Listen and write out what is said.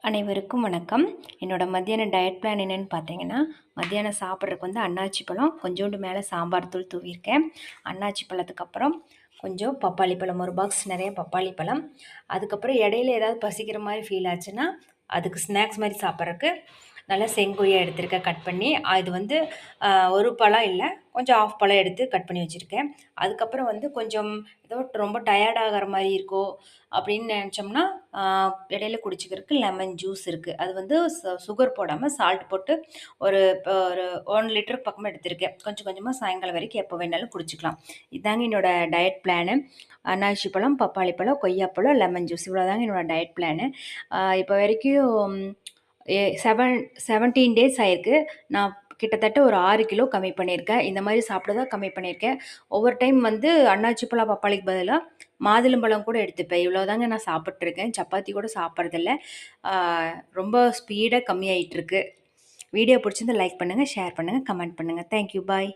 அனைவருக்கும் வணக்கம். என்னோட மத்தியான டயட் பிளான் என்னன்னு பார்த்தீங்கன்னா, மத்தியானம் சாப்பிட்றதுக்கு வந்து அன்னாச்சி பழம், கொஞ்சோண்டு மேலே சாம்பார் தூள் தூவியிருக்கேன். அன்னாச்சி பழத்துக்கு அப்புறம் கொஞ்சம் பப்பாளி பழம், ஒரு பாக்ஸ் நிறைய பப்பாளி பழம். அதுக்கப்புறம் இடையில ஏதாவது பசிக்கிற மாதிரி ஃபீல் ஆச்சுன்னா, அதுக்கு ஸ்நாக்ஸ் மாதிரி சாப்பிட்றதுக்கு நல்லா செங்கொய்யா எடுத்திருக்கேன் கட் பண்ணி. இது வந்து ஒரு பழம் இல்லை, கொஞ்சம் ஆஃப் பழம் எடுத்து கட் பண்ணி வச்சுருக்கேன். அதுக்கப்புறம் வந்து கொஞ்சம் ஏதோ ரொம்ப டயர்ட் ஆகிற மாதிரி இருக்கோ அப்படின்னு நினச்சோம்னா, இடையில குடிச்சிக்கிறதுக்கு லெமன் ஜூஸ் இருக்குது. அது வந்து சுகர் போடாமல் சால்ட் போட்டு இப்போ ஒரு 1 லிட்டருக்கு பக்கமாக எடுத்திருக்கேன். கொஞ்சம் கொஞ்சமாக சாயங்காலம் வரைக்கும் எப்போ வேணாலும் குடிச்சிக்கலாம். இதாங்க என்னோட டயட் பிளானு. அன்னாசி பழம், பப்பாளி பழம், கொய்யாப்பழம், லெமன் ஜூஸ் இவ்வளோதாங்க என்னோட டயட் பிளானு. இப்போ வரைக்கும் 17 டேஸ் ஆயிருக்கு. நான் கிட்டத்தட்ட ஒரு 6 கிலோ கம்மி பண்ணியிருக்கேன். இந்த மாதிரி சாப்பிட தான் கம்மி பண்ணியிருக்கேன். ஒவ்வொரு டைம் வந்து அன்னாச்சி பழம், பப்பாளிக்கு பதிலா மாதுளம்பழம் கூட எடுத்துப்பேன். இவ்வளோதாங்க நான் சாப்பிட்டுருக்கேன். சப்பாத்தி கூட சாப்பிட்றதில்ல. ஆ ரொம்ப ஸ்பீடா கம்மியாயிட்டுருக்கு. வீடியோ பிடிச்சிருந்தா லைக் பண்ணுங்கள், ஷேர் பண்ணுங்கள், கமெண்ட் பண்ணுங்கள். Thank you. பாய்.